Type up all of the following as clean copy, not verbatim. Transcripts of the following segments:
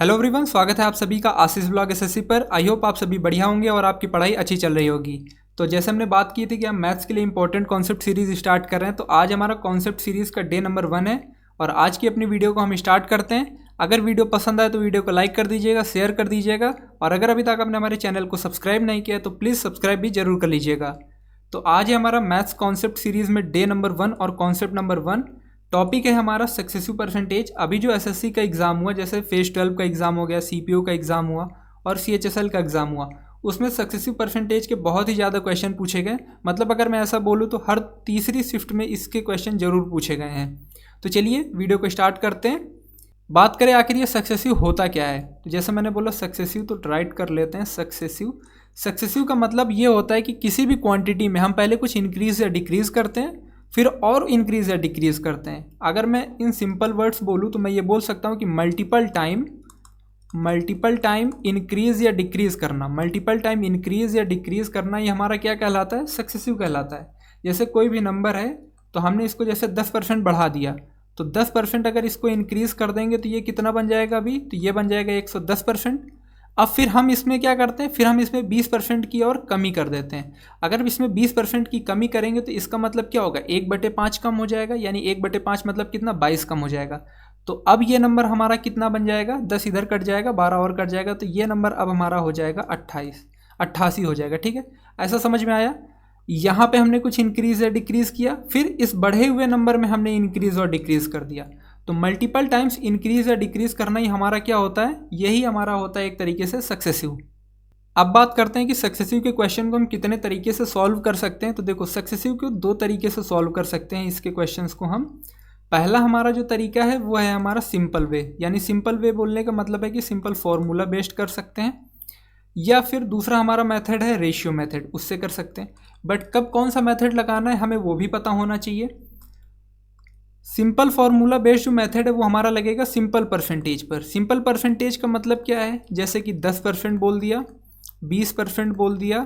Hello everyone, स्वागत है आप सभी का आशीष ब्लॉग एसएससी पर। आई होप आप सभी बढ़िया होंगे और आपकी पढ़ाई अच्छी चल रही होगी। तो जैसे हमने बात की थी कि हम मैथ्स के लिए इंपॉर्टेंट कॉन्सेप्ट सीरीज स्टार्ट कर रहे हैं, तो आज हमारा कॉन्सेप्ट सीरीज का डे नंबर 1 है और आज की अपनी वीडियो को हम स्टार्ट करते हैं। अगर वीडियो पसंद आए तो वीडियो को लाइक कर दीजिएगा, शेयर कर दीजिएगा और अगर अभी तक आपने हमारे चैनल को सब्सक्राइब नहीं किया तो प्लीज़ सब्सक्राइब भी जरूर कर लीजिएगा। तो आज है हमारा मैथ्स कॉन्सेप्ट सीरीज में डे नंबर 1 और कॉन्सेप्ट नंबर 1 टॉपिक है हमारा सक्सेसिव परसेंटेज। अभी जो एसएससी का एग्ज़ाम हुआ, जैसे फेज 12 का एग्ज़ाम हो गया, सीपीओ का एग्ज़ाम हुआ और सीएचएसएल का एग्ज़ाम हुआ, उसमें सक्सेसिव परसेंटेज के बहुत ही ज़्यादा क्वेश्चन पूछे गए। मतलब अगर मैं ऐसा बोलूँ तो हर तीसरी शिफ्ट में इसके क्वेश्चन जरूर पूछे गए हैं। तो चलिए वीडियो को स्टार्ट करते हैं। बात करें आखिर ये सक्सेसिव होता क्या है, तो जैसे मैंने बोला सक्सेसिव, तो राइट कर लेते हैं सक्सेसिव। सक्सेसिव का मतलब ये होता है कि किसी भी क्वांटिटी में हम पहले कुछ इंक्रीज या डिक्रीज करते हैं, फिर और इंक्रीज या डिक्रीज करते हैं। अगर मैं इन सिंपल वर्ड्स बोलूँ तो मैं ये बोल सकता हूँ कि मल्टीपल टाइम इंक्रीज या डिक्रीज करना, मल्टीपल टाइम इंक्रीज या डिक्रीज करना, ये हमारा क्या कहलाता है? सक्सेसिव कहलाता है। जैसे कोई भी नंबर है तो हमने इसको जैसे 10% बढ़ा दिया, तो 10% अगर इसको इंक्रीज कर देंगे तो ये कितना बन जाएगा? अभी तो ये बन जाएगा 110%। अब फिर हम इसमें क्या करते हैं, फिर हम इसमें 20% की और कमी कर देते हैं। अगर इसमें 20% की कमी करेंगे तो इसका मतलब क्या होगा? 1/5 कम हो जाएगा, यानी 1/5 मतलब कितना? 22 कम हो जाएगा। तो अब ये नंबर हमारा कितना बन जाएगा? 10 इधर कट जाएगा, 12 और कट जाएगा, तो ये नंबर अब हमारा हो जाएगा 88 हो जाएगा। ठीक है, ऐसा समझ में आया? यहाँ पे हमने कुछ इंक्रीज या डिक्रीज किया, फिर इस बढ़े हुए नंबर में हमने इंक्रीज और डिक्रीज कर दिया। तो मल्टीपल टाइम्स इंक्रीज या डिक्रीज करना ही हमारा क्या होता है? यही हमारा होता है एक तरीके से सक्सेसिव। अब बात करते हैं कि सक्सेसिव के क्वेश्चन को हम कितने तरीके से सॉल्व कर सकते हैं। तो देखो, सक्सेसिव को 2 तरीके से सॉल्व कर सकते हैं इसके क्वेश्चंस को हम। पहला हमारा जो तरीका है वो है हमारा सिंपल वे, यानी सिंपल वे बोलने का मतलब है कि सिंपल फॉर्मूला बेस्ड कर सकते हैं, या फिर दूसरा हमारा मेथड है रेशियो मेथड, उससे कर सकते हैं। बट कब कौन सा मेथड लगाना है हमें वो भी पता होना चाहिए। सिंपल फार्मूला बेस्ड जो मेथड है वो हमारा लगेगा सिंपल परसेंटेज पर। सिंपल परसेंटेज का मतलब क्या है? जैसे कि 10% बोल दिया, 20% बोल दिया,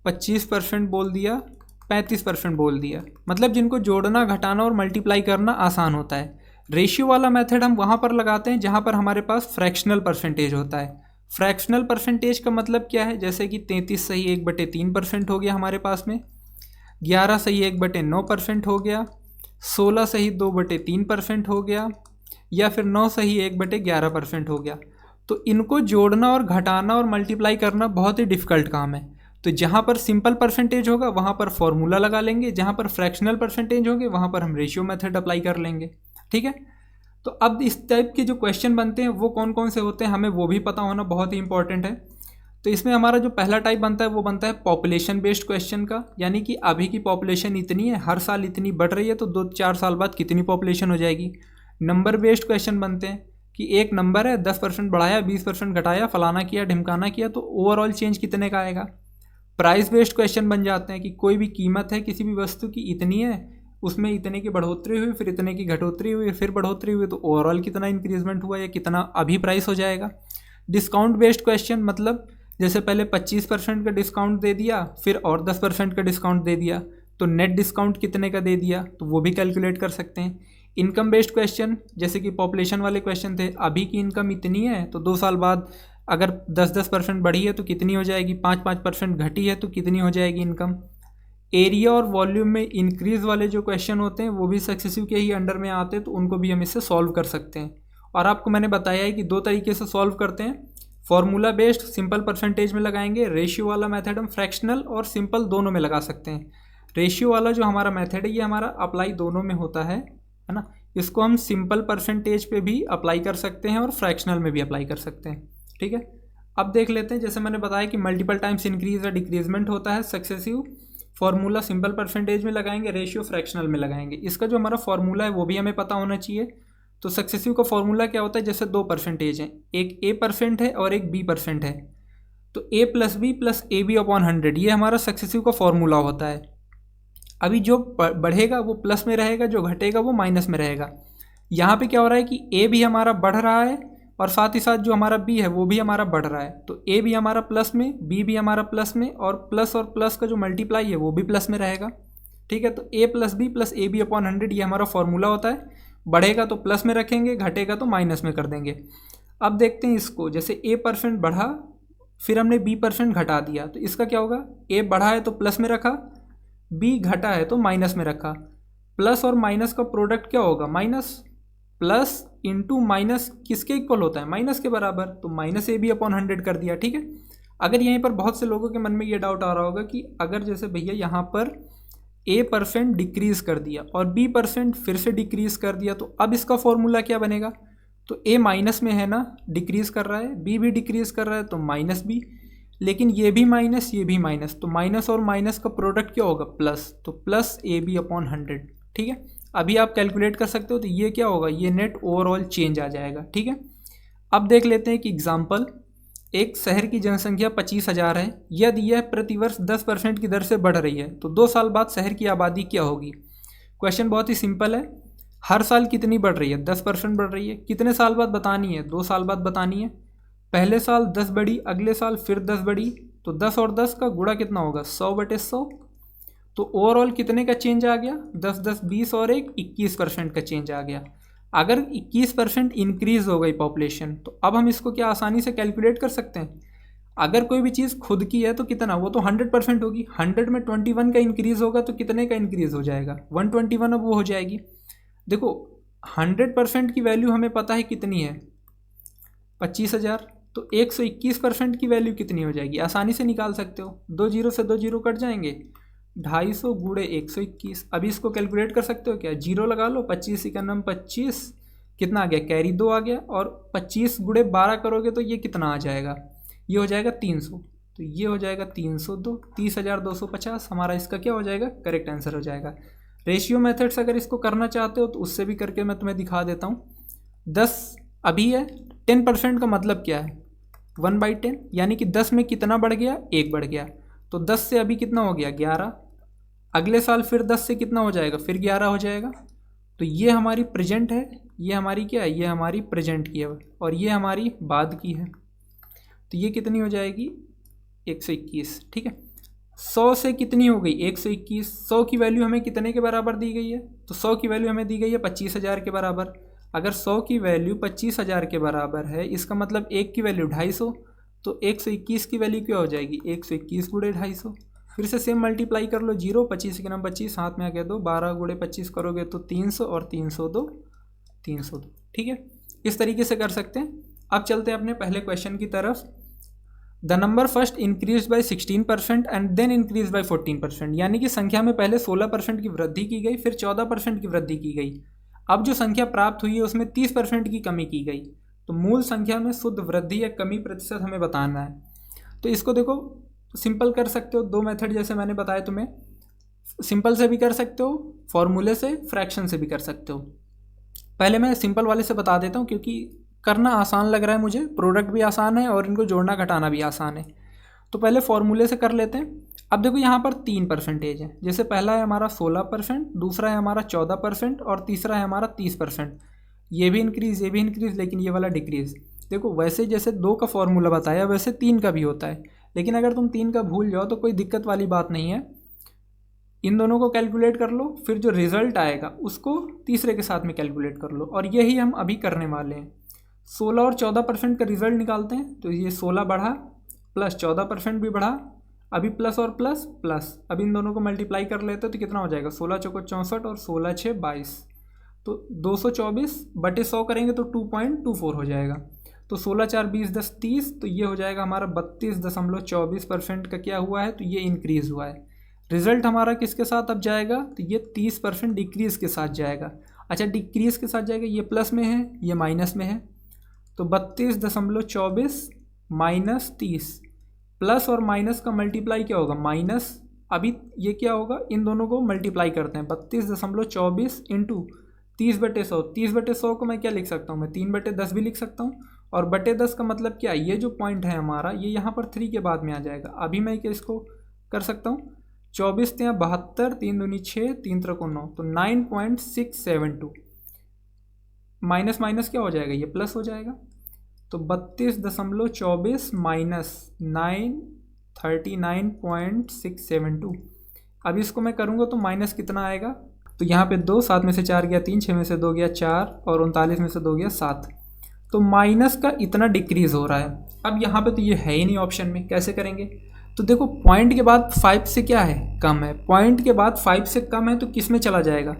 25% बोल दिया, 35% बोल दिया, मतलब जिनको जोड़ना, घटाना और मल्टीप्लाई करना आसान होता है। रेशियो वाला मेथड हम वहाँ पर लगाते हैं जहाँ पर हमारे पास फ्रैक्शनल परसेंटेज होता है। फ्रैक्शनल परसेंटेज का मतलब क्या है? जैसे कि 33 सही 1/3% हो गया हमारे पास में, 11 सही 1/9% हो गया, 16 सही 2/3% हो गया, या फिर 9 सही 1/11% हो गया। तो इनको जोड़ना और घटाना और मल्टीप्लाई करना बहुत ही डिफ़िकल्ट काम है। तो जहाँ पर सिंपल परसेंटेज होगा वहाँ पर फॉर्मूला लगा लेंगे, जहाँ पर फ्रैक्शनल परसेंटेज होंगे वहाँ पर हम रेशियो मेथड अप्लाई कर लेंगे। ठीक है, तो अब इस टाइप के जो क्वेश्चन बनते हैं वो कौन कौन से होते हैं हमें वो भी पता होना बहुत ही इंपॉर्टेंट है। तो इसमें हमारा जो पहला टाइप बनता है वो बनता है पॉपुलेशन बेस्ड क्वेश्चन का, यानी कि अभी की पॉपुलेशन इतनी है, हर साल इतनी बढ़ रही है, तो 2-4 साल बाद कितनी पॉपुलेशन हो जाएगी। नंबर बेस्ड क्वेश्चन बनते हैं कि एक नंबर है, 10% बढ़ाया, 20% घटाया, फलाना किया, ढिमकाना किया, तो ओवरऑल चेंज कितने का आएगा। प्राइस बेस्ड क्वेश्चन बन जाते हैं कि कोई भी कीमत है किसी भी वस्तु की इतनी है, उसमें इतने की बढ़ोतरी हुई, फिर इतने की घटोतरी हुई, फिर बढ़ोतरी हुई, तो ओवरऑल कितना इंक्रीजमेंट हुआ या कितना अभी प्राइस हो जाएगा। डिस्काउंट बेस्ड क्वेश्चन, मतलब जैसे पहले 25% का डिस्काउंट दे दिया, फिर और 10% का डिस्काउंट दे दिया, तो नेट डिस्काउंट कितने का दे दिया, तो वो भी कैलकुलेट कर सकते हैं। इनकम बेस्ड क्वेश्चन, जैसे कि पॉपुलेशन वाले क्वेश्चन थे, अभी की इनकम इतनी है तो 2 साल बाद अगर 10% बढ़ी है तो कितनी हो जाएगी, 5% घटी है तो कितनी हो जाएगी इनकम। एरिया और वॉल्यूम में इंक्रीज वाले जो क्वेश्चन होते हैं वो भी सक्सेसिव के ही अंडर में आते हैं, तो उनको भी हम इससे सॉल्व कर सकते हैं। और आपको मैंने बताया है कि 2 तरीके से सॉल्व करते हैं, फॉर्मूला बेस्ड सिंपल परसेंटेज में लगाएंगे, रेशियो वाला मेथड हम फ्रैक्शनल और सिंपल दोनों में लगा सकते हैं। रेशियो वाला जो हमारा मेथड है ये हमारा अप्लाई दोनों में होता है ना। इसको हम सिंपल परसेंटेज पे भी अप्लाई कर सकते हैं और फ्रैक्शनल में भी अप्लाई कर सकते हैं। ठीक है, अब देख लेते हैं। जैसे मैंने बताया कि मल्टीपल टाइम्स इंक्रीज या डिक्रीजमेंट होता है सक्सेसिव। फॉर्मूला सिंपल परसेंटेज में लगाएंगे, रेशियो फ्रैक्शनल में लगाएंगे। इसका जो हमारा फॉर्मूला है वो भी हमें पता होना चाहिए। तो सक्सेसिव का फॉर्मूला क्या होता है? जैसे 2 परसेंटेज हैं, एक A% है और एक B% है, तो A + B + AB/100 ये हमारा सक्सेसिव का फॉर्मूला होता है। अभी जो बढ़ेगा वो प्लस में रहेगा, जो घटेगा वो माइनस में रहेगा। यहाँ पे क्या हो रहा है कि A भी हमारा बढ़ रहा है और साथ ही साथ जो हमारा B है वो भी हमारा बढ़ रहा है, तो A भी हमारा प्लस में, B भी हमारा प्लस में, और प्लस का जो मल्टीप्लाई है वो भी प्लस में रहेगा। ठीक है, तो A + B + AB/100 ये हमारा फॉर्मूला होता है। बढ़ेगा तो प्लस में रखेंगे, घटेगा तो माइनस में कर देंगे। अब देखते हैं इसको, जैसे a% बढ़ा फिर हमने b% घटा दिया, तो इसका क्या होगा, a बढ़ा है तो प्लस में रखा, b घटा है तो माइनस में रखा। प्लस और माइनस का प्रोडक्ट क्या होगा, माइनस। प्लस इंटू माइनस किसके इक्वल होता है, माइनस के बराबर, तो माइनस AB/100 कर दिया। ठीक है। अगर यहीं पर बहुत से लोगों के मन में ये डाउट आ रहा होगा कि अगर जैसे भैया यहाँ पर a% डिक्रीज़ कर दिया और b% फिर से डिक्रीज़ कर दिया, तो अब इसका फॉर्मूला क्या बनेगा, तो a माइनस में है ना, डिक्रीज़ कर रहा है, b भी डिक्रीज़ कर रहा है तो माइनस b, लेकिन ये भी माइनस ये भी माइनस, तो माइनस और माइनस का प्रोडक्ट क्या होगा, प्लस, तो प्लस AB/100। ठीक है। अभी आप कैलकुलेट कर सकते हो, तो ये क्या होगा, ये नेट ओवरऑल चेंज आ जाएगा। ठीक है। अब देख लेते हैं कि एग्जाम्पल, एक शहर की जनसंख्या 25,000 है, यदि यह प्रतिवर्ष 10% की दर से बढ़ रही है तो 2 साल बाद शहर की आबादी क्या होगी। क्वेश्चन बहुत ही सिंपल है, हर साल कितनी बढ़ रही है, 10% बढ़ रही है, कितने साल बाद बतानी है, 2 साल बाद बतानी है। पहले साल 10 बढ़ी, अगले साल फिर 10 बढ़ी, तो 10 और 10 का गुणा कितना होगा, 100/100। तो ओवरऑल कितने का चेंज आ गया, 10 10 20 और 1 21% का चेंज आ गया। अगर 21% इंक्रीज हो गई पॉपुलेशन, तो अब हम इसको क्या आसानी से कैलकुलेट कर सकते हैं। अगर कोई भी चीज़ खुद की है तो कितना, वो तो 100% होगी। 100 में 21 का इंक्रीज होगा तो कितने का इंक्रीज हो जाएगा, 121 अब वो हो जाएगी। देखो 100% की वैल्यू हमें पता है कितनी है, 25,000, तो 121% की वैल्यू कितनी हो जाएगी, आसानी से निकाल सकते हो। 2 जीरो से 2 जीरो कट जाएंगे, 250 गुणे 121। अभी इसको कैलकुलेट कर सकते हो क्या, जीरो लगा लो, 25 इकानम 25, कितना आ गया, कैरी 2 आ गया, और 25 गुणे 12 करोगे तो ये कितना आ जाएगा, ये हो जाएगा 300, तो ये हो जाएगा 302, 30,250 हमारा इसका क्या हो जाएगा, करेक्ट आंसर हो जाएगा। रेशियो मेथड्स अगर इसको करना चाहते हो तो उससे भी करके मैं तुम्हें दिखा देता हूँ। 10 अभी है, 10% का मतलब क्या है, 1/10, यानी कि 10 में कितना बढ़ गया, 1 बढ़ गया, तो 10 से अभी कितना हो गया, 11। अगले साल फिर 10 से कितना हो जाएगा, फिर 11 हो जाएगा। तो ये हमारी प्रेजेंट है, ये हमारी क्या है, ये हमारी प्रेजेंट की है, और ये हमारी बाद की है। तो ये कितनी हो जाएगी, 121। ठीक है। 100 से कितनी हो गई, 121। 100 की वैल्यू हमें कितने के बराबर दी गई है, तो 100 की वैल्यू हमें दी गई है 25,000 के बराबर। अगर 100 की वैल्यू 25,000 के बराबर है, इसका मतलब 1 की वैल्यू 250, तो 121 की वैल्यू क्या हो जाएगी, 121 गुणे 250। फिर से सेम मल्टीप्लाई कर लो, 0 25 के नाम 25 हाथ में आके दो, 12 गुणे 25 करोगे तो 300, और 302 302। ठीक है, इस तरीके से कर सकते हैं। अब चलते हैं अपने पहले क्वेश्चन की तरफ। The number first increase by 16% and then increase by 14%, यानी कि संख्या में पहले 16% की वृद्धि की गई, फिर 14% की वृद्धि की गई। अब जो संख्या प्राप्त हुई है उसमें 30% की कमी की गई। तो मूल संख्या में शुद्ध वृद्धि या कमी प्रतिशत हमें बताना है। तो इसको देखो सिंपल कर सकते हो, 2 मेथड जैसे मैंने बताया तुम्हें, सिंपल से भी कर सकते हो, फॉर्मूले से, फ्रैक्शन से भी कर सकते हो। पहले मैं सिंपल वाले से बता देता हूँ क्योंकि करना आसान लग रहा है मुझे, प्रोडक्ट भी आसान है और इनको जोड़ना घटाना भी आसान है। तो पहले फॉर्मूले से कर लेते हैं। अब देखो यहाँ पर 3% है, जैसे पहला है हमारा 16%, दूसरा है हमारा 14% और तीसरा है हमारा 30%। ये भी इंक्रीज़, ये भी इंक्रीज़, लेकिन ये वाला डिक्रीज़। देखो वैसे जैसे 2 का फॉर्मूला बताया वैसे 3 का भी होता है, लेकिन अगर तुम 3 का भूल जाओ तो कोई दिक्कत वाली बात नहीं है। इन दोनों को कैलकुलेट कर लो, फिर जो रिजल्ट आएगा उसको तीसरे के साथ में कैलकुलेट कर लो, और यही हम अभी करने वाले हैं। 16 और 14% का रिजल्ट निकालते हैं। तो ये 16 बढ़ा प्लस 14% भी बढ़ा, अभी प्लस और प्लस प्लस, अब इन दोनों को मल्टीप्लाई कर लेते हैं तो कितना हो जाएगा, 16 चौको 64 और 16 6 22, तो 224/100 करेंगे तो 2.24 हो जाएगा। तो 16 4 20 10 30, तो ये हो जाएगा हमारा 32.24% का क्या हुआ है, तो ये इंक्रीज़ हुआ है। रिजल्ट हमारा किसके साथ अब जाएगा, तो ये 30% डिक्रीज़ के साथ जाएगा। अच्छा डिक्रीज़ के साथ जाएगा, ये प्लस में है ये माइनस में है, तो 32.24 माइनस 30, प्लस और माइनस का मल्टीप्लाई क्या होगा, माइनस। अभी ये क्या होगा, इन दोनों को मल्टीप्लाई करते हैं, 32.24 इंटू 30/100। 30/100 को मैं क्या लिख सकता हूँ, मैं 3/10 भी लिख सकता हूँ, और बटे 10 का मतलब क्या, ये जो पॉइंट है हमारा ये यहाँ पर 3 के बाद में आ जाएगा। अभी मैं क्या इसको कर सकता हूँ, 24 × 72, 3 दूनी 6, 3 × 9, तो 9.672, माइनस माइनस क्या हो जाएगा, ये प्लस हो जाएगा। तो 32.24 माइनस 39.672। अब इसको मैं करूँगा तो माइनस कितना आएगा, तो यहाँ पे 2, 7 में से 4 गया 3, 6 में से 2 गया 4, और 39 में से 2 गया 7, तो माइनस का इतना डिक्रीज़ हो रहा है। अब यहाँ पे तो ये है ही नहीं ऑप्शन में, कैसे करेंगे? तो देखो पॉइंट के बाद 5 से क्या है, कम है। पॉइंट के बाद 5 से कम है तो किस में चला जाएगा?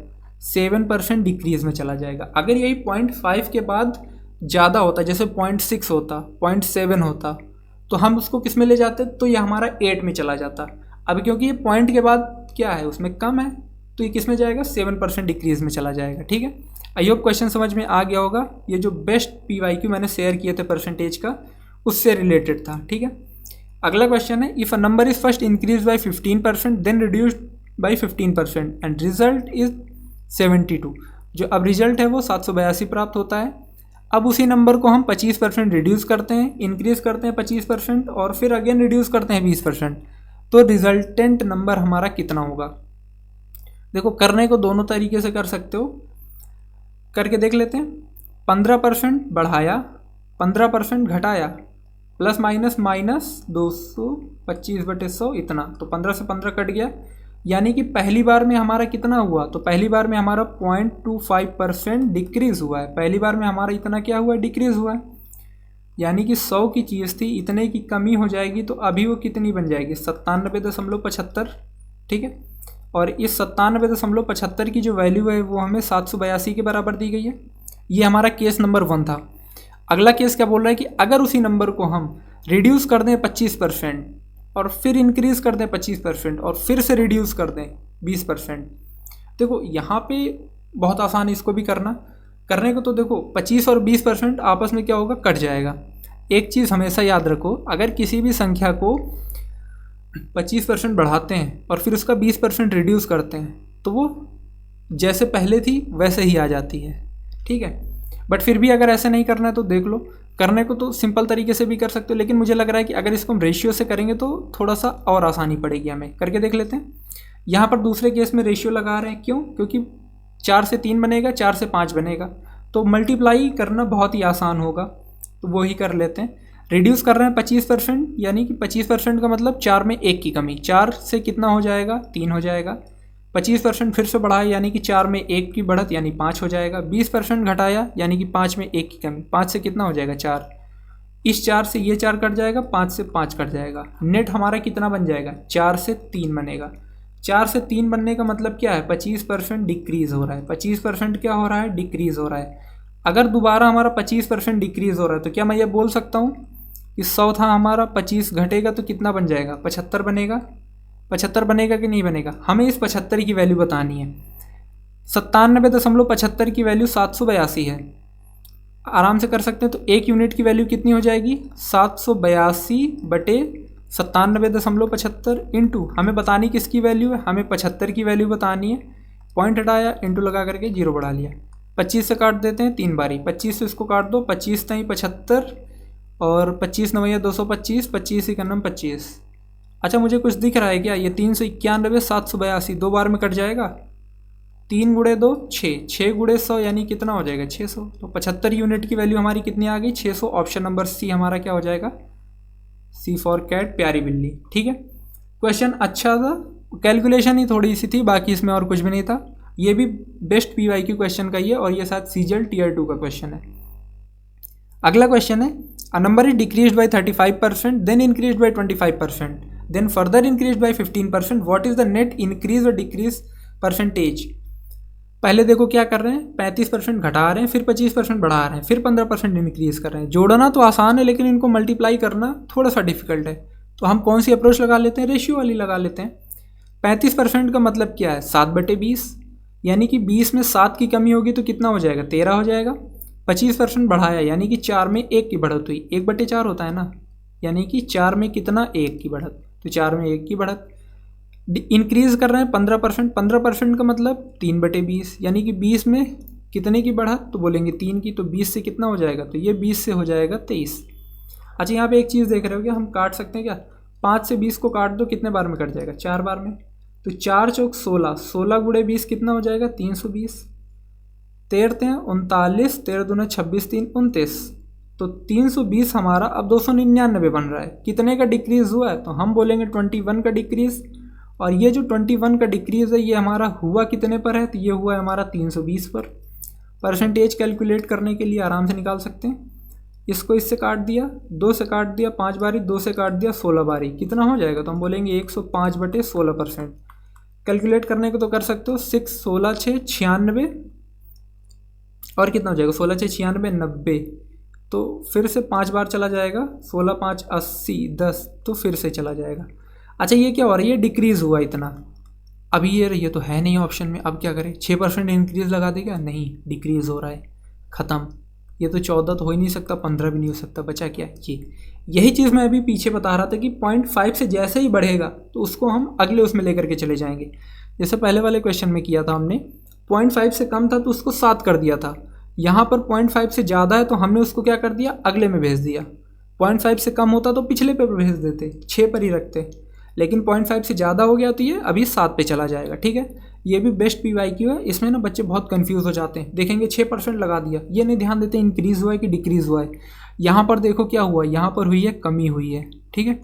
7% डिक्रीज में चला जाएगा। अगर यही 0.5 के बाद ज़्यादा होता, जैसे 0.6 होता, 0.7 होता, तो हम उसको किस में ले जाते? तो ये हमारा 8 में चला जाता। अब क्योंकि ये पॉइंट के बाद क्या है, उसमें कम है, तो ये किस में जाएगा? 7% डिक्रीज में चला जाएगा। ठीक है, आई होप क्वेश्चन समझ में आ गया होगा। ये जो बेस्ट PYQ मैंने शेयर किए थे परसेंटेज का, उससे रिलेटेड था। ठीक है, अगला क्वेश्चन है, if a number is first increase by 15% then reduced by 15% and result is 72। जो अब रिजल्ट है वो 782 प्राप्त होता है। अब उसी नंबर को हम 25% रिड्यूस करते हैं, इंक्रीज करते हैं 25% और फिर अगेन रिड्यूस करते हैं 20%, तो रिजल्टेंट नंबर हमारा कितना होगा? देखो करने को दोनों तरीके से कर सकते हो, करके देख लेते हैं। 15% बढ़ाया, 15% घटाया, प्लस माइनस माइनस 225/100 इतना, तो 15 से 15 कट गया, यानी कि पहली बार में हमारा कितना हुआ? तो पहली बार में हमारा 0.25% डिक्रीज़ हुआ है। पहली बार में हमारा इतना क्या हुआ? डिक्रीज़ हुआ है। यानी कि 100 की चीज़ थी, इतने की कमी हो जाएगी, तो अभी वो कितनी बन जाएगी? 97.75। ठीक है, और इस 97.75 की जो वैल्यू है वो हमें 782 के बराबर दी गई है। ये हमारा केस नंबर 1 था। अगला केस क्या बोल रहा है कि अगर उसी नंबर को हम रिड्यूस कर दें 25% और फिर इंक्रीज़ कर दें 25% और फिर से रिड्यूस कर दें 20%। देखो यहाँ पे बहुत आसान है इसको भी करने को। तो देखो 25 और 20% आपस में क्या होगा? कट जाएगा। एक चीज़ हमेशा याद रखो, अगर किसी भी संख्या को 25% बढ़ाते हैं और फिर उसका 20% रिड्यूस करते हैं तो वो जैसे पहले थी वैसे ही आ जाती है। ठीक है, बट फिर भी अगर ऐसे नहीं करना है तो देख लो, करने को तो सिंपल तरीके से भी कर सकते हो, लेकिन मुझे लग रहा है कि अगर इसको हम रेशियो से करेंगे तो थोड़ा सा और आसानी पड़ेगी हमें। करके देख लेते हैं। यहाँ पर दूसरे केस में रेशियो लगा रहे हैं, क्यों? क्योंकि 4 से 3 बनेगा, 4 से 5 बनेगा, तो मल्टीप्लाई करना बहुत ही आसान होगा, तो वो ही कर लेते हैं। रिड्यूस कर रहे हैं 25%, यानी कि 25% का मतलब 4 में 1 की कमी। 4 से कितना हो जाएगा? 3 हो जाएगा। 25% फिर से बढ़ाया, यानी कि 4 में 1 की बढ़त, यानी 5 हो जाएगा। 20% घटाया, यानी कि 5 में 1 की कमी। 5 से कितना हो जाएगा? 4। इस 4 से ये 4 कट जाएगा, 5 से 5 कट जाएगा। नेट हमारा कितना बन जाएगा? 4 से 3 बनेगा। 4 से 3 बनने का मतलब क्या है? 25% डिक्रीज़ हो रहा है। 25% क्या हो रहा है? डिक्रीज़ हो रहा है। अगर दोबारा हमारा 25% डिक्रीज़ हो रहा है तो क्या मैं ये बोल सकता हूँ कि 100 था हमारा, 25 घटेगा तो कितना बन जाएगा? 75 बनेगा। 75 बनेगा कि नहीं बनेगा? हमें इस 75 की वैल्यू बतानी है। 97.75 की वैल्यू 782 है। आराम से कर सकते हैं, तो 1 यूनिट की वैल्यू कितनी हो जाएगी? 782/97.75 इंटू, हमें बतानी किसकी वैल्यू है? हमें 75 की वैल्यू बतानी है। पॉइंट हटाया, इंटू लगा करके 0 बढ़ा लिया। 25 से काट देते हैं 3 बारी। 25 से इसको काट दो, 25 नहीं 75 और 25 9 225, 25 1 25। अच्छा मुझे कुछ दिख रहा है क्या? ये 391 782 2 बार में कट जाएगा। 3 गुणे 2 6, 6 गुणे 100 यानी कितना हो जाएगा? 600। तो 75 यूनिट की वैल्यू हमारी कितनी आ गई? 600। ऑप्शन नंबर सी हमारा क्या हो जाएगा? सी फॉर कैट, प्यारी बिल्ली। ठीक है, क्वेश्चन अच्छा था, कैलकुलेशन ही थोड़ी सी थी, बाकी इसमें और कुछ भी नहीं था। ये भी बेस्ट PYQ क्वेश्चन का ही है और ये शायद CGL Tier 2 का क्वेश्चन है। अगला क्वेश्चन है, a number is decreased by 35%, then increased by 25%, then further increased by 15%, what is the net increase और डिक्रीज परसेंटेज? पहले देखो क्या कर रहे हैं, 35% घटा रहे हैं, फिर 25% बढ़ा रहे हैं, फिर 15% इंक्रीज कर रहे हैं। जोड़ना तो आसान है लेकिन इनको मल्टीप्लाई करना थोड़ा सा डिफिकल्ट है, तो हम कौन सी अप्रोच लगा लेते हैं? रेशियो वाली लगा लेते हैं। 35% का मतलब क्या है? 7/20, यानी कि 20 में 7 की कमी होगी तो कितना हो जाएगा? 13 हो जाएगा। 25% बढ़ाया, यानी कि 4 में 1 की बढ़त हुई, 1/4 होता है ना, यानी कि 4 में कितना? 1 की बढ़त, तो 4 में 1 की बढ़त। इंक्रीज कर रहे हैं 15%, 15% का मतलब 3/20, यानी कि 20 में कितने की बढ़त? तो बोलेंगे 3 की, तो 20 से कितना हो जाएगा? तो ये 20 से हो जाएगा 23। अच्छा यहाँ पे एक चीज़ देख रहे हो क्या, हम काट सकते हैं क्या? 5 से 20 को काट दो, कितने बार में कट जाएगा? 4 बार में। तो 4 चौक 16, 16 गुणे 20 कितना हो जाएगा? 320। 13 39, 13 दूना 26, 3 29, तो 320 हमारा अब 299 बन रहा है। कितने का डिक्रीज़ हुआ है? तो हम बोलेंगे 21 का डिक्रीज़। और ये जो 21 का डिक्रीज़ है ये हमारा हुआ कितने पर है? तो ये हुआ है हमारा 320 पर। परसेंटेज कैलकुलेट करने के लिए आराम से निकाल सकते हैं। इसको इससे काट दिया, 2 से काट दिया 5 बारी, 2 से काट दिया 16 बारी, कितना हो जाएगा? तो हम बोलेंगे 105/16%। कैलकुलेट करने को तो कर सकते हो, 6 16 6 96 और कितना हो जाएगा? 16 6 96 90। तो फिर से 5 बार चला जाएगा, 16 5 80 10, तो फिर से चला जाएगा। अच्छा ये क्या हो रहा है? ये डिक्रीज़ हुआ इतना। अभी ये तो है नहीं ऑप्शन में, अब क्या करें? 6% इंक्रीज़ लगा देगा? नहीं, डिक्रीज़ हो रहा है, ख़त्म। ये तो 14 तो हो ही नहीं सकता, 15 भी नहीं हो सकता, बचा क्या? यही चीज़ मैं अभी पीछे बता रहा था कि 0.5 से जैसे ही बढ़ेगा तो उसको हम अगले उसमें लेकर के चले जाएंगे। जैसे पहले वाले क्वेश्चन में किया था हमने, 0.5 से कम था तो उसको 7 कर दिया था। यहाँ पर 0.5 से ज़्यादा है तो हमने उसको क्या कर दिया? अगले में भेज दिया। 0.5 से कम होता तो पिछले पे भेज देते, 6 पर ही रखते, लेकिन 0.5 से ज़्यादा हो गया तो ये अभी 7 पे चला जाएगा। ठीक है, ये भी बेस्ट PYQ है। इसमें ना बच्चे बहुत कंफ्यूज हो जाते हैं, देखेंगे 6% लगा दिया, ये नहीं ध्यान देते इंक्रीज़ हुआ है कि डिक्रीज़ हुआ है। यहाँ पर देखो क्या हुआ, यहाँ पर हुई है कमी हुई है। ठीक है,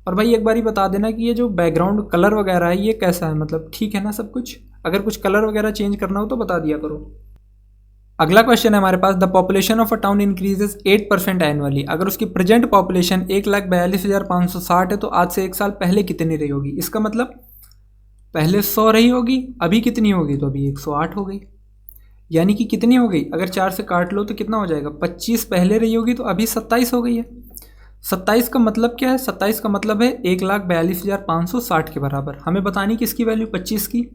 और भाई एक बार ही बता देना कि ये जो बैकग्राउंड कलर वगैरह है ये कैसा है, मतलब ठीक है ना सब कुछ? अगर कुछ कलर वगैरह चेंज करना हो तो बता दिया करो। अगला क्वेश्चन है हमारे पास, the population of a town increases 8% annually. अगर उसकी प्रेजेंट पॉपुलेशन 1,42,560 है तो आज से 1 साल पहले कितनी रही होगी? इसका मतलब पहले 100 रही होगी, अभी कितनी होगी? तो अभी 108 हो गई। यानी कि कितनी हो गई? अगर 4 से काट लो तो कितना हो जाएगा? 25 पहले रही होगी तो अभी 27 हो गई है। 27 का मतलब क्या है? 27 का मतलब है 1,42,560 के बराबर। हमें बतानी किसकी वैल्यू? 25 की।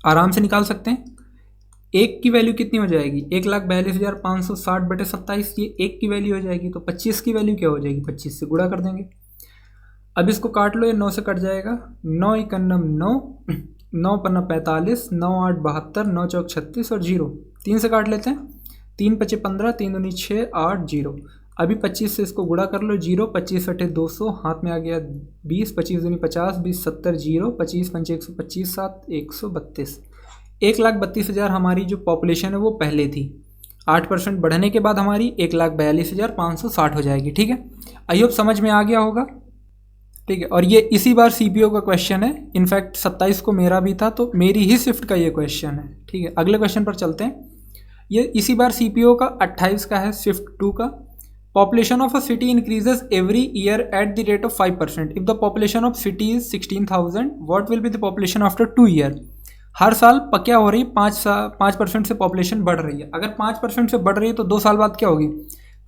आराम से निकाल सकते हैं। 1 की वैल्यू कितनी हो जाएगी? 1,42,560/27, ये 1 की वैल्यू हो जाएगी। तो 25 की वैल्यू क्या हो जाएगी? 25 से गुणा कर देंगे। अब इसको काट लो, ये 9 से कट जाएगा, 9 एकन्नम 9, 9 पन्ना 45, 9 8 72, 9 चौक 36 और 0 3 से काट लेते हैं, 3 पचे 15, 3 दूनी 6 8 0। अभी 25 से इसको गुणा कर लो, 0 25 अठे 200, हाथ में आ गया 20, 25 दूनी 50, 20 70 0, 25 पंचे 125, 7 132। 1,32,000 हमारी जो पॉपुलेशन है वो पहले थी। 8% बढ़ने के बाद हमारी 1,42,560 हो जाएगी। ठीक है, आई होप समझ में आ गया होगा। ठीक है, और ये इसी बार CPO का क्वेश्चन है। इनफैक्ट 27 को मेरा भी था, तो मेरी ही शिफ्ट का ये क्वेश्चन है। ठीक है, अगले क्वेश्चन पर चलते हैं। ये इसी बार CPO का 28 का है, शिफ्ट 2 का। Population of a city increases every year at the rate of 5%। If the population of city is 16,000, what will be the population after 2 year? हर साल क्या हो रही है? 5% से पॉपुलेशन बढ़ रही है। अगर 5% से बढ़ रही है तो 2 साल बाद क्या होगी?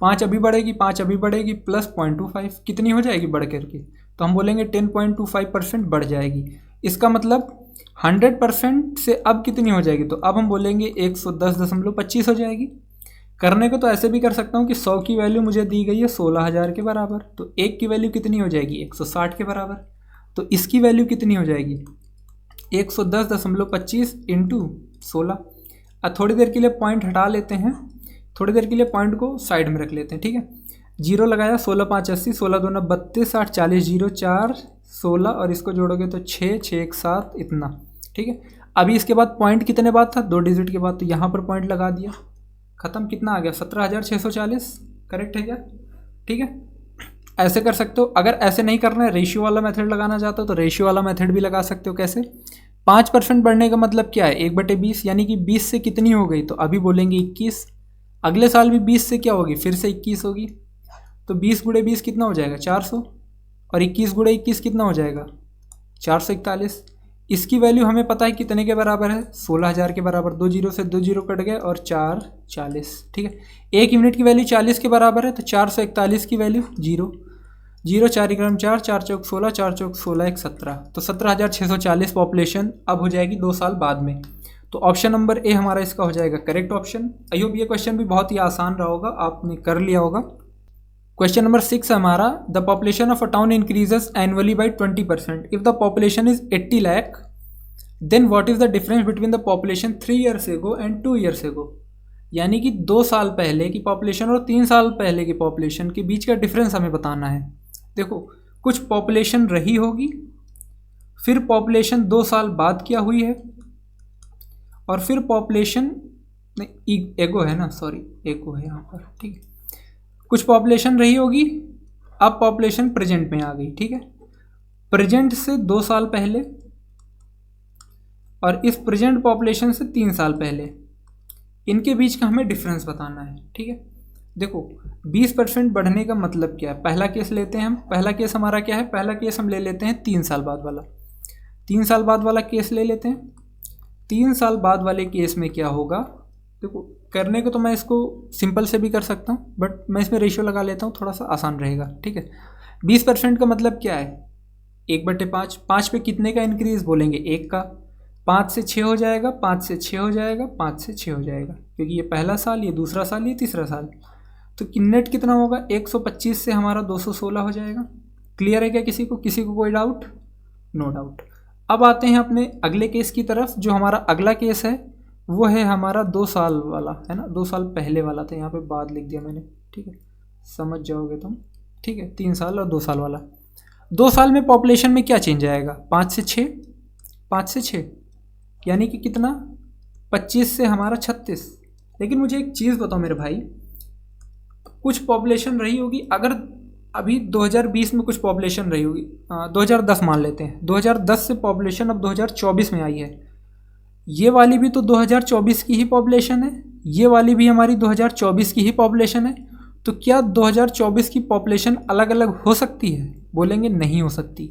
5 अभी बढ़ेगी, 5 अभी बढ़ेगी, प्लस 0.25 कितनी हो जाएगी बढ़ करके? तो हम बोलेंगे 10.25% बढ़ जाएगी। इसका मतलब 100% से अब कितनी हो जाएगी? तो अब हम बोलेंगे 110.25 हो जाएगी। करने को तो ऐसे भी कर सकता हूँ कि 100 की वैल्यू मुझे दी गई है 16,000 के बराबर, तो 1 की वैल्यू कितनी हो जाएगी? 160 के बराबर। तो इसकी वैल्यू कितनी हो जाएगी? 110.25 इंटू 16। अब थोड़ी देर के लिए पॉइंट हटा लेते हैं, थोड़ी देर के लिए पॉइंट को साइड में रख लेते हैं। ठीक है, 0 लगाया, 16 5 80, 16 2 32, 8 40, 0 4 16 और इसको जोड़ोगे तो 6 6 1 7 इतना। ठीक है, अभी इसके बाद पॉइंट कितने बाद था? 2 डिजिट के बाद, तो यहाँ पर पॉइंट लगा दिया, ख़त्म। कितना आ गया? 17,640। करेक्ट है क्या? ठीक है, ऐसे कर सकते हो। अगर ऐसे नहीं करना है, रेशियो वाला मेथड लगाना चाहते हो तो रेशियो वाला मेथड भी लगा सकते हो। कैसे? 5% बढ़ने का मतलब क्या है? 1/20, यानी कि 20 से कितनी हो गई? तो अभी बोलेंगे 21। अगले साल भी 20 से क्या होगी? फिर से 21 होगी। तो 20 × 20 कितना हो जाएगा? 400। और 21 × 21 कितना हो जाएगा? 441। इसकी वैल्यू हमें पता है कितने के बराबर है? 16,000 के बराबर। 2 0 से 2 0 कट गए और 4 40। ठीक है, 1 यूनिट की वैल्यू 40 के बराबर है, तो 441 की वैल्यू 0 0 4 × 4 4 चौक 16, 4 चौक 16 1 17। तो 17,640 पॉपुलेशन अब हो जाएगी 2 साल बाद में। तो ऑप्शन नंबर ए हमारा इसका हो जाएगा करेक्ट ऑप्शन। आई होप ये क्वेश्चन भी बहुत ही आसान रहा होगा, आपने कर लिया होगा। क्वेश्चन नंबर 6 है हमारा, the population of a town increases annually by 20%। If the population is 80 lakh, then what is the difference between the population 3 years ago and 2 years ago. यानी कि 2 साल पहले की पॉपुलेशन और 3 साल पहले की पॉपुलेशन के बीच का डिफरेंस हमें बताना है। देखो, कुछ पॉपुलेशन रही होगी, फिर पॉपुलेशन 2 साल बाद क्या हुई है, और फिर पॉपुलेशन एगो है ना, सॉरी एगो है यहाँ पर। ठीक है, कुछ पॉपुलेशन रही होगी, अब पॉपुलेशन प्रेजेंट में आ गई। ठीक है, प्रेजेंट से 2 साल पहले और इस प्रेजेंट पॉपुलेशन से 3 साल पहले, इनके बीच का हमें डिफरेंस बताना है। ठीक है, देखो 20% बढ़ने का मतलब क्या है, पहला केस लेते हैं हम, पहला केस हमारा क्या है, पहला केस हम ले लेते हैं 3 साल बाद वाला, 3 साल बाद वाला केस ले लेते हैं। 3 साल बाद वाले केस में क्या होगा, देखो करने को तो मैं इसको सिंपल से भी कर सकता हूँ, बट मैं इसमें रेशियो लगा लेता हूँ, थोड़ा सा आसान रहेगा, ठीक है। 20% का मतलब क्या है, 1/5, 5 पे कितने का इंक्रीज बोलेंगे, 1 का, 5 से 6 हो जाएगा, 5 से 6 हो जाएगा, 5 से 6 हो जाएगा, क्योंकि ये पहला साल, ये दूसरा साल, ये तीसरा साल। तो नेट कितना होगा, 125 से हमारा 216 हो जाएगा। क्लियर है क्या किसी को कोई डाउट? No doubt. अब आते हैं अपने अगले केस की तरफ। जो हमारा अगला केस है वो है हमारा 2 साल वाला, है ना, 2 साल पहले वाला था, यहाँ पे बाद लिख दिया मैंने, ठीक है, समझ जाओगे तुम, ठीक है। 3 साल और 2 साल वाला। 2 साल में पॉपुलेशन में क्या चेंज आएगा, 5 से 6, 5 से 6 यानी कि कितना, 25 से हमारा 36। लेकिन मुझे एक चीज़ बताओ मेरे भाई, कुछ पॉपुलेशन रही होगी, अगर अभी 2020 में कुछ पॉपुलेशन रही होगी, 2010 मान लेते हैं, 2010 से पॉपुलेशन अब 2024 में आई है, ये वाली भी तो 2024 की ही पॉपुलेशन है, ये वाली भी हमारी 2024 की ही पॉपुलेशन है, तो क्या 2024 की पॉपुलेशन अलग अलग हो सकती है, बोलेंगे नहीं हो सकती।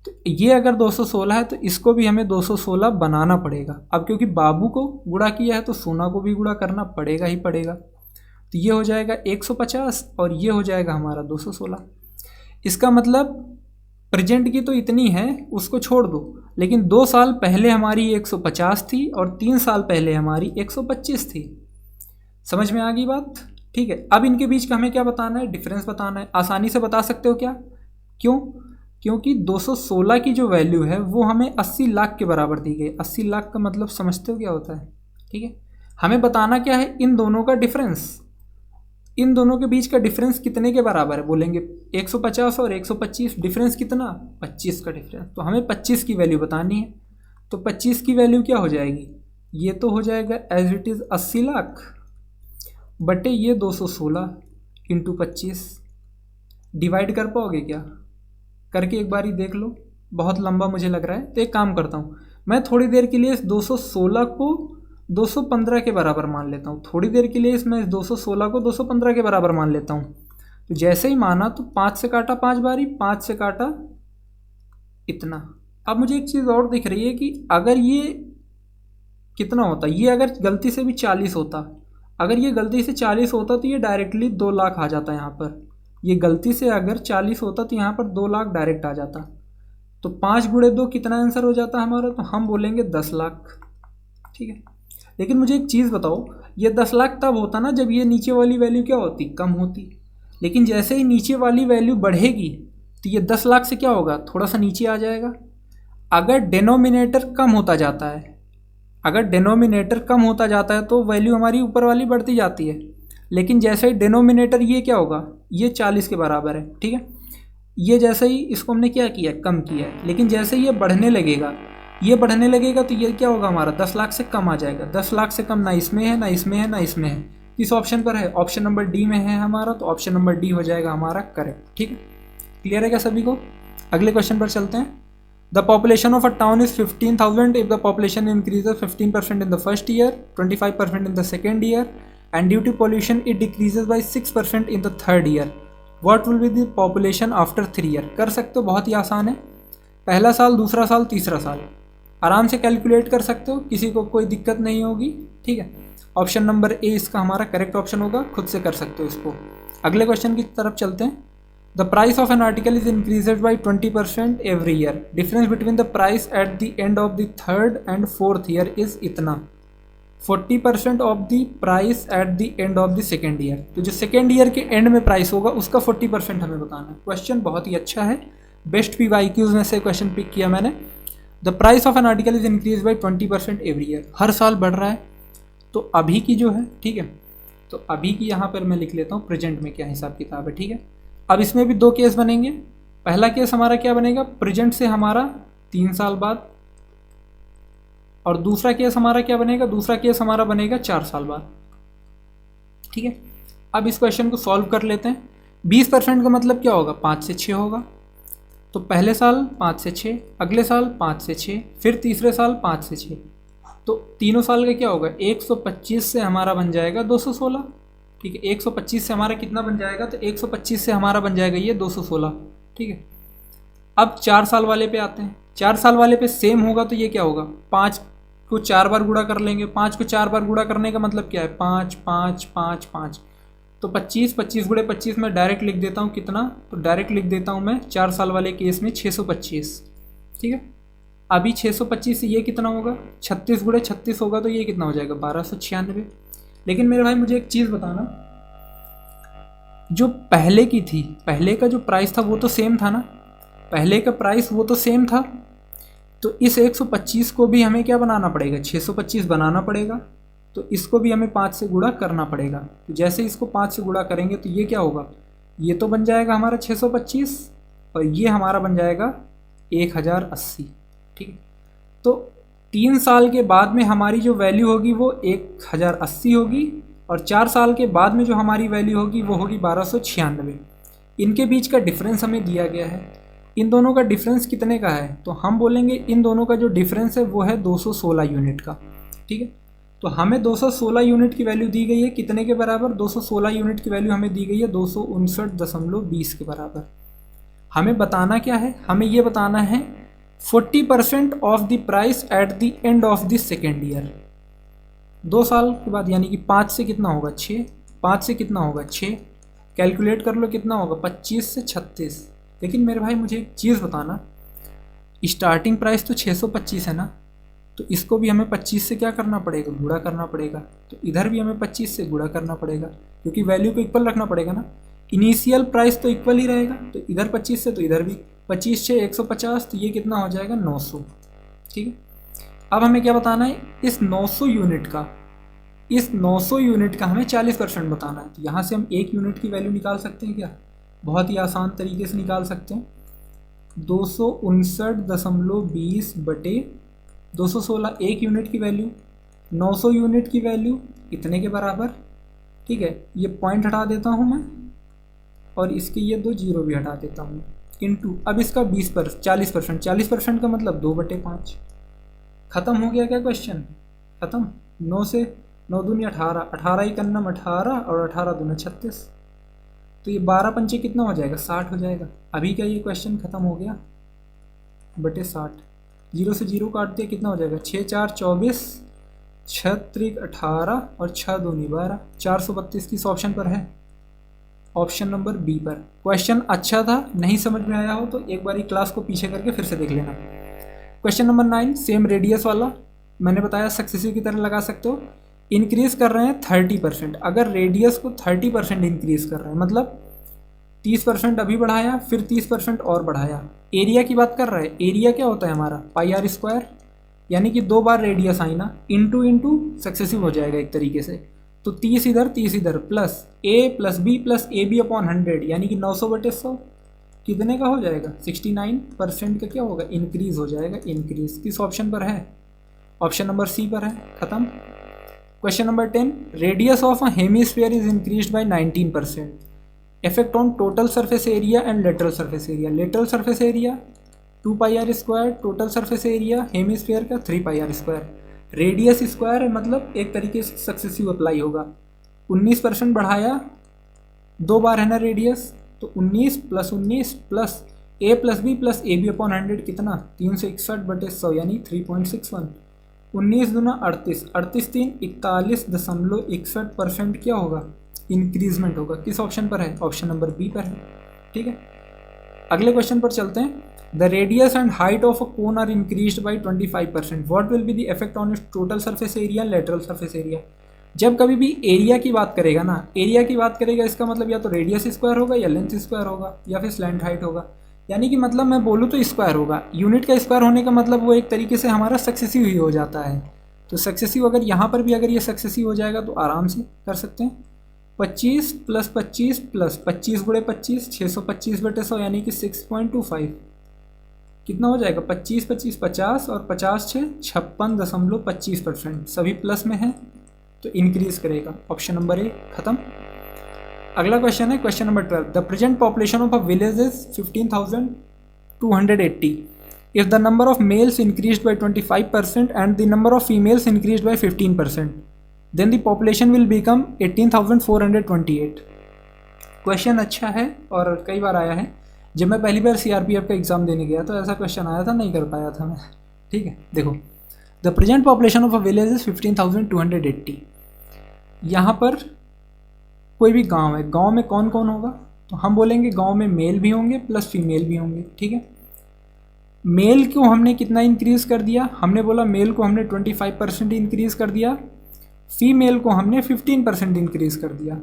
तो ये अगर 216 है तो इसको भी हमें 216 बनाना पड़ेगा। अब क्योंकि बाबू को गुणा किया है तो सोना को भी गुणा करना पड़ेगा ही पड़ेगा। तो ये हो जाएगा 150 और ये हो जाएगा हमारा 216। इसका मतलब प्रेजेंट की तो इतनी है, उसको छोड़ दो, लेकिन 2 साल पहले हमारी 150 थी और 3 साल पहले हमारी 125 थी। समझ में आ गई बात? ठीक है। अब इनके बीच का हमें क्या बताना है, डिफरेंस बताना है। आसानी से बता सकते हो क्या, क्यों? क्योंकि 216 की जो वैल्यू है वो हमें 80 लाख के बराबर दी गई। 80 लाख का मतलब समझते हो क्या होता है? ठीक है, हमें बताना क्या है, इन दोनों का डिफरेंस, इन दोनों के बीच का डिफरेंस कितने के बराबर है, बोलेंगे 150 और 125, डिफरेंस कितना, 25 का डिफरेंस। तो हमें 25 की वैल्यू बतानी है। तो 25 की वैल्यू क्या हो जाएगी, ये तो हो जाएगा एज इट इज़ 80 लाख बटे ये 216 इंटू 25। डिवाइड कर पाओगे क्या, करके एक बार ही देख लो, बहुत लंबा मुझे लग रहा है। तो एक काम करता हूँ, मैं थोड़ी देर के लिए इस 216 को 215 के बराबर मान लेता हूँ। थोड़ी देर के लिए इसमें इस 216 को 215 के बराबर मान लेता हूँ। तो जैसे ही माना तो 5 से काटा 5 बारी, 5 से काटा इतना। अब मुझे एक चीज़ और दिख रही है कि अगर ये कितना होता, ये अगर गलती से भी 40 होता, अगर ये गलती से 40 होता तो ये डायरेक्टली 2 लाख आ जाता यहाँ पर। ये गलती से अगर 40 होता तो यहाँ पर 2 लाख डायरेक्ट आ जाता। तो 5 गुणे 2 कितना आंसर हो जाता हमारा, तो हम बोलेंगे 10 लाख। ठीक है, लेकिन मुझे एक चीज़ बताओ, ये 10 लाख तब होता ना जब ये नीचे वाली वैल्यू क्या होती, कम होती। लेकिन जैसे ही नीचे वाली वैल्यू बढ़ेगी तो ये 10 लाख से क्या होगा, थोड़ा सा नीचे आ जाएगा। अगर डिनोमिनेटर कम होता जाता है, अगर डिनोमिनेटर कम होता जाता है तो वैल्यू हमारी ऊपर वाली बढ़ती जाती है। लेकिन जैसे ही डिनोमिनेटर ये क्या होगा, ये 40 के बराबर है, ठीक है, ये जैसे ही इसको हमने क्या किया, कम किया है। लेकिन जैसे ही ये बढ़ने लगेगा, ये बढ़ने लगेगा तो ये क्या होगा, हमारा 10 लाख से कम आ जाएगा। 10 लाख से कम ना इसमें है, ना इसमें है, ना इसमें है। किस ऑप्शन पर है, ऑप्शन नंबर डी में है हमारा, तो ऑप्शन नंबर डी हो जाएगा हमारा करेक्ट। ठीक है, क्लियर है क्या सभी को? अगले क्वेश्चन पर चलते हैं। The population of a town is 15,000 if the population increases 15% in the first year, 25% in the second year, and due to pollution it decreases by 6% in the third year. What will be the population after 3 year? कर सकते हो, बहुत ही आसान है। पहला साल, दूसरा साल, तीसरा साल, आराम से कैलकुलेट कर सकते हो, किसी को कोई दिक्कत नहीं होगी। ठीक है, ऑप्शन नंबर ए इसका हमारा करेक्ट ऑप्शन होगा, खुद से कर सकते हो इसको। अगले क्वेश्चन की तरफ चलते हैं। The price of an article is increased by 20% every year. Difference between the price at the end of the third and fourth year is इतना। 40% of the price at the end of the second year. तो जो second year के end में price होगा उसका 40% हमें बताना है। क्वेश्चन बहुत ही अच्छा है, बेस्ट PYQs में से क्वेश्चन पिक किया मैंने। The price of an article is increase by 20% every year. हर साल बढ़ रहा है। तो अभी की जो है, ठीक है, तो अभी की यहाँ पर मैं लिख लेता हूँ प्रेजेंट में क्या हिसाब किताब है। ठीक है, अब इसमें भी 2 केस बनेंगे। पहला केस हमारा क्या बनेगा, प्रेजेंट से हमारा 3 साल बाद, और दूसरा केस हमारा क्या बनेगा, दूसरा केस हमारा बनेगा 4 साल बाद। ठीक है, अब इस क्वेश्चन को सॉल्व कर लेते हैं। 20% का मतलब क्या होगा, 5 से 6 होगा। तो पहले साल 5 से 6, अगले साल 5 से 6, फिर तीसरे साल 5 से 6, तो तीनों साल का क्या होगा, 125 से हमारा बन जाएगा 216। ठीक है। 125 से हमारा कितना बन जाएगा, तो 125 से हमारा बन जाएगा ये 216। ठीक है। अब 4 साल वाले पे आते हैं। 4 साल वाले पे सेम होगा तो ये क्या होगा, 5 को 4 बार गुणा कर लेंगे। 5 को 4 बार गुणा करने का मतलब क्या है, 5 5 5 5, तो 25 25 गुणे 25 में डायरेक्ट लिख देता हूँ कितना, तो डायरेक्ट लिख देता हूँ मैं 4 साल वाले केस में 625। ठीक है। अभी 625 से ये कितना होगा, 36 गुणे 36 होगा तो ये कितना हो जाएगा, 1296। लेकिन मेरे भाई मुझे एक चीज़ बताना, जो पहले की थी, पहले का जो प्राइस था वो तो सेम था ना, पहले का प्राइस वो तो सेम था, तो इस 125 को भी हमें क्या बनाना पड़ेगा, 625 बनाना पड़ेगा। तो इसको भी हमें 5 से गुणा करना पड़ेगा। तो जैसे इसको 5 से गुणा करेंगे तो ये क्या होगा, ये तो बन जाएगा हमारा 625 और ये हमारा बन जाएगा 1080। ठीक है। तो 3 साल के बाद में हमारी जो वैल्यू होगी वो 1080 होगी और 4 साल के बाद में जो हमारी वैल्यू होगी वो होगी 1296। इनके बीच का डिफरेंस हमें दिया गया है। इन दोनों का डिफरेंस कितने का है, तो हम बोलेंगे इन दोनों का जो डिफरेंस है वो है 216 यूनिट का। ठीक है। तो हमें 216 यूनिट की वैल्यू दी गई है, कितने के बराबर, 216 यूनिट की वैल्यू हमें दी गई है 259.20 के बराबर। हमें बताना क्या है, हमें ये बताना है 40% of the price at the end of the second year. 2 साल के बाद, यानी कि 5 से कितना होगा 6, 5 से कितना होगा 6, कैलकुलेट कर लो कितना होगा 25 से 36। लेकिन मेरे भाई मुझे एक चीज़ बताना, स्टार्टिंग प्राइस तो 625 है ना, तो इसको भी हमें 25 से क्या करना पड़ेगा, गुणा करना पड़ेगा। तो इधर भी हमें 25 से गुणा करना पड़ेगा क्योंकि वैल्यू को इक्वल रखना पड़ेगा ना, इनिशियल प्राइस तो इक्वल ही रहेगा, तो इधर 25 से तो इधर भी 25 से 150, तो ये कितना हो जाएगा 900। ठीक है। अब हमें क्या बताना है, इस 900 यूनिट का, इस 900 यूनिट का हमें 40% बताना है। तो यहाँ से हम 1 यूनिट की वैल्यू निकाल सकते हैं क्या, बहुत ही आसान तरीके से निकाल सकते हैं। 259.20 बटे 216, 1 यूनिट की वैल्यू, 900 यूनिट की वैल्यू इतने के बराबर। ठीक है। ये पॉइंट हटा देता हूँ मैं और इसके ये 2 जीरो भी हटा देता हूँ, इनटू अब इसका 40%, 40% का मतलब 2/5। ख़त्म हो गया क्या क्वेश्चन, ख़त्म। 9 से 9 दूनी 18, 18 ही कन्नम 18 और 18 दूना 36, तो ये 12 पंचे कितना हो जाएगा 60 हो जाएगा। अभी क्या ये क्वेश्चन ख़त्म हो गया, बटे 60, 0 से 0 काट दिया कितना हो जाएगा 6 4 24, 6 3 18 और 6 दूनी 12, 432 किस ऑप्शन पर है, ऑप्शन नंबर बी पर। क्वेश्चन अच्छा था, नहीं समझ में आया हो तो एक बार क्लास को पीछे करके फिर से देख लेना। क्वेश्चन नंबर 9, सेम रेडियस वाला, मैंने बताया सक्सेसिव की तरह लगा सकते हो। इंक्रीज़ कर रहे हैं 30%, अगर रेडियस को 30% इंक्रीज़ कर रहे हैं मतलब 30% अभी बढ़ाया फिर 30% और बढ़ाया। एरिया की बात कर रहा है, एरिया क्या होता है हमारा πr², यानी कि 2 बार रेडियस आई ना, इंटू इंटू सक्सेसिव हो जाएगा एक तरीके से। तो 30 इधर 30 इधर, plus a plus b plus AB/100, यानी कि 900/100 कितने का हो जाएगा 69% का क्या होगा, इंक्रीज़ हो जाएगा। इंक्रीज़ किस ऑप्शन पर है, ऑप्शन नंबर सी पर है। ख़त्म। Question number 10, radius of a hemisphere is increased by 19%, effect on total surface area and lateral surface area. Lateral surface area 2πr², total surface area hemisphere का 3πr², radius square है मतलब एक तरीके से successive apply होगा। 19% बढ़ाया, 2 बार है ना रेडियस, तो 19 + 19 plus a plus b plus AB/100 कितना 361/100 यानी 3.61, 19 दूना 38, 38 3 41.61% क्या होगा, इंक्रीजमेंट होगा। किस ऑप्शन पर है, ऑप्शन नंबर बी पर है। ठीक है। अगले क्वेश्चन पर चलते हैं। The radius and height of a cone are increased by 25%, what will be the effect on its total surface area, lateral surface area. जब कभी भी एरिया की बात करेगा ना, एरिया की बात करेगा इसका मतलब या तो रेडियस स्क्वायर होगा या लेंथ स्क्वायर होगा या फिर स्लैंट हाइट होगा, यानी कि मतलब मैं बोलूँ तो स्क्वायर होगा। यूनिट का स्क्वायर होने का मतलब वो एक तरीके से हमारा सक्सेसिव ही हो जाता है। तो सक्सेसिव अगर यहाँ पर भी अगर ये सक्सेसिव हो जाएगा तो आराम से कर सकते हैं। 25 + 25 प्लस 25 × 25 625/100 यानी कि 6.25 कितना हो जाएगा 25 25 50 और 50 6 56.25%, सभी प्लस में है तो इंक्रीज करेगा। ऑप्शन नंबर ए खत्म। अगला क्वेश्चन है question number 12, the present population of a village is 15,280 if the number of males increased by 25% and the number of females increased by 15%, then the population will become 18,428। क्वेश्चन अच्छा है और कई बार आया है। जब मैं पहली बार CRPF का एग्ज़ाम देने गया तो ऐसा क्वेश्चन आया था, नहीं कर पाया था मैं। ठीक है, देखो the present population of a village is 15,280। यहाँ पर कोई भी गांव है, गांव में कौन कौन होगा, तो हम बोलेंगे गांव में मेल भी होंगे प्लस फीमेल भी होंगे। ठीक है, मेल को हमने कितना इंक्रीज़ कर दिया, हमने बोला मेल को हमने 25% इंक्रीज़ कर दिया, फीमेल को हमने 15% इंक्रीज़ कर दिया।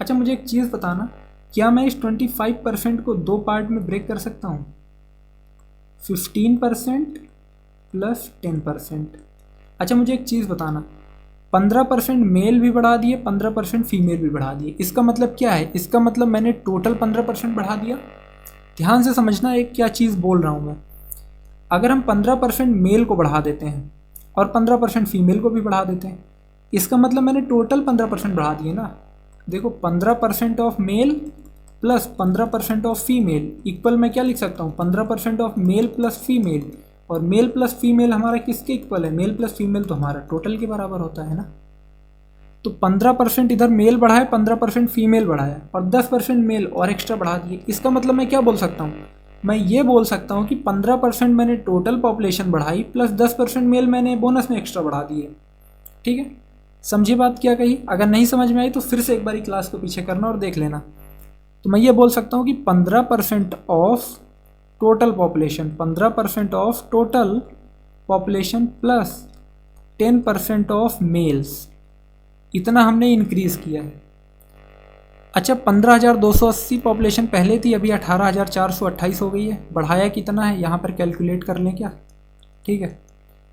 अच्छा मुझे एक चीज़ बताना, क्या मैं इस 25% को दो पार्ट में ब्रेक कर सकता हूँ? 15% प्लस 10%। अच्छा मुझे एक चीज़ बताना, 15% मेल भी बढ़ा दिए, 15% फीमेल भी बढ़ा दिए, इसका मतलब क्या है? इसका मतलब मैंने टोटल 15% बढ़ा दिया। ध्यान से समझना एक क्या चीज़ बोल रहा हूँ मैं। अगर हम 15% मेल को बढ़ा देते हैं और 15% फीमेल को भी बढ़ा देते हैं, इसका मतलब मैंने टोटल 15% बढ़ा दिए ना। देखो 15% of male plus 15% of female equal मैं क्या लिख सकता हूँ? 15% ऑफ मेल प्लस फीमेल, और मेल प्लस फीमेल हमारा किसके इक्वल है? मेल प्लस फीमेल तो हमारा टोटल के बराबर होता है ना। तो 15% इधर मेल बढ़ा है, 15% फीमेल बढ़ा है, और 10% मेल और एक्स्ट्रा बढ़ा दिए। इसका मतलब मैं क्या बोल सकता हूँ? मैं ये बोल सकता हूँ कि 15% मैंने टोटल पॉपुलेशन बढ़ाई प्लस 10% मेल मैंने बोनस में एक्स्ट्रा बढ़ा दिए। ठीक है, समझिए बात क्या कही। अगर नहीं समझ में आई तो फिर से एक बारी क्लास को पीछे करना और देख लेना। तो मैं ये बोल सकता हूँ कि 15% of total population, 15% of total population plus 10% of males, इतना हमने इंक्रीज़ किया है। अच्छा 15,280 पॉपुलेशन पहले थी, अभी 18,428 हो गई है। बढ़ाया कितना है यहाँ पर कैलकुलेट कर लें क्या? ठीक है,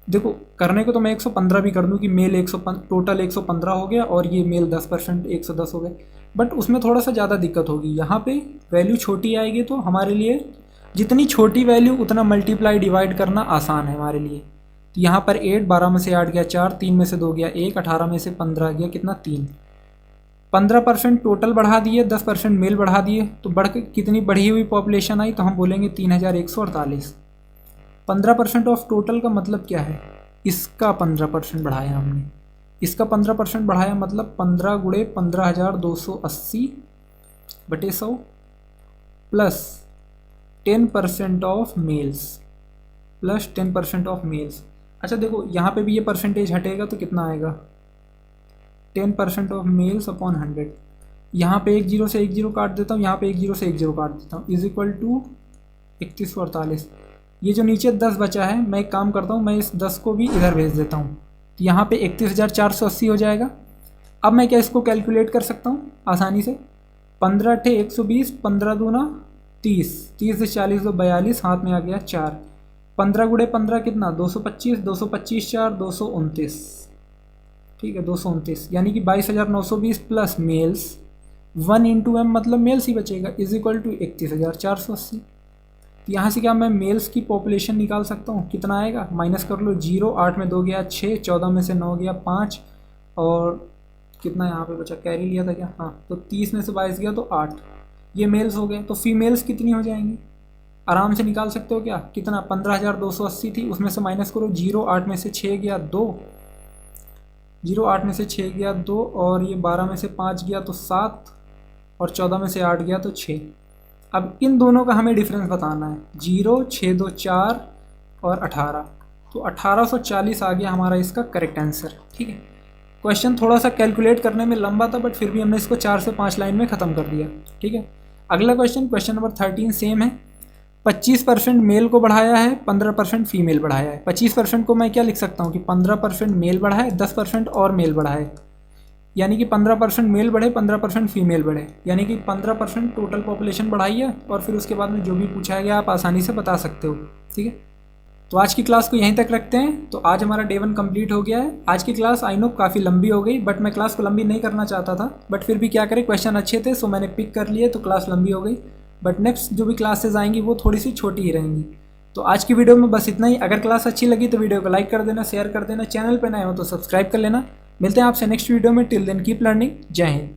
देखो करने को तो मैं 115 भी कर दूँ कि मेल 115 टोटल 115 हो गया और ये मेल 10% 110 हो गए, बट उसमें थोड़ा सा ज़्यादा दिक्कत होगी। यहाँ पे वैल्यू छोटी आएगी तो हमारे लिए जितनी छोटी वैल्यू उतना मल्टीप्लाई डिवाइड करना आसान है हमारे लिए। तो यहाँ पर 8, 12 में से 8 गया 4, 3 में से 2 गया 1, 18 में से 15 गया कितना 3। 15% टोटल बढ़ा दिए, 10% मेल बढ़ा दिए, तो बढ़ के कितनी बढ़ी हुई पॉपुलेशन आई? तो हम बोलेंगे 3,148। 15% ऑफ टोटल का मतलब क्या है? इसका 15% बढ़ाया हमने, इसका 15% बढ़ाया मतलब 15 गुणे 15,280 बटे 100 plus 10% of males, plus 10% of males. अच्छा देखो यहाँ पे भी ये परसेंटेज हटेगा तो कितना आएगा? 10% ऑफ मेल्स अपॉन 100। यहाँ पे 1 0 से 1 0 काट देता हूँ, यहाँ पे 1 0 से 1 0 काट देता हूँ, इज इक्वल टू 3148। ये जो नीचे 10 बचा है, मैं एक काम करता हूँ, मैं इस 10 को भी इधर भेज देता हूँ, तो यहाँ पे 31,480 हो जाएगा। अब मैं क्या इसको कैलकुलेट कर सकता हूँ आसानी से? 15 × 120, 15 दूना 30, 30 से 40 तो 42, हाथ में आ गया 4। 15 गुणे 15 कितना? 225, 225 4 229। ठीक है 229, यानी कि 22,920 प्लस मेल्स 1 × m मतलब मेल्स ही बचेगा, इज इक्वल टू 31,480। तो यहाँ से क्या मैं मेल्स की पॉपुलेशन निकाल सकता हूँ? कितना आएगा? माइनस कर लो 0, 8 में 2 गया 6, 14 में से 9 गया 5, और कितना यहाँ पे बचा? कैरी लिया था क्या? हाँ, तो 30 में से 22 गया तो 8। ये मेल्स हो गए। तो फीमेल्स कितनी हो जाएंगी? आराम से निकाल सकते हो क्या? कितना? 15,280 थी, उसमें से माइनस करो 0, 8 में से 6 गया 2, 0, 8 में से 6 गया 2, और ये 12 में से 5 गया तो 7, और 14 में से 8 गया तो 6। अब इन दोनों का हमें डिफरेंस बताना है, 0, 6 2 4 और 18, तो 1840 आ गया हमारा इसका करेक्ट आंसर। ठीक है, क्वेश्चन थोड़ा सा कैलकुलेट करने में लंबा था, बट फिर भी हमने इसको 4 से 5 लाइन में ख़त्म कर दिया। ठीक है, अगला क्वेश्चन, क्वेश्चन नंबर 13 सेम है। 25% मेल को बढ़ाया है, 15% फीमेल बढ़ाया है। 25% को मैं क्या लिख सकता हूँ कि 15% मेल बढ़ा है, 10% और मेल बढ़ा है, यानी कि 15% मेल बढ़े, 15% फीमेल बढ़े, यानी कि 15% टोटल पॉपुलेशन बढ़ाई है, और फिर उसके बाद में जो भी पूछा गया आप आसानी से बता सकते हो। ठीक है, तो आज की क्लास को यहीं तक रखते हैं। तो आज हमारा डे 1 कंप्लीट हो गया है। आज की क्लास आई नो काफ़ी लंबी हो गई, बट मैं क्लास को लंबी नहीं करना चाहता था, बट फिर भी क्या करें, क्वेश्चन अच्छे थे सो मैंने पिक कर लिए, तो क्लास लंबी हो गई। बट नेक्स्ट जो भी क्लासेज आएंगी वो थोड़ी सी छोटी ही रहेंगी। तो आज की वीडियो में बस इतना ही। अगर क्लास अच्छी लगी तो वीडियो को लाइक कर देना, शेयर कर देना, चैनल पर नए हो तो सब्सक्राइब कर लेना। मिलते हैं आपसे नेक्स्ट वीडियो में। Till then keep learning. Jai Hind.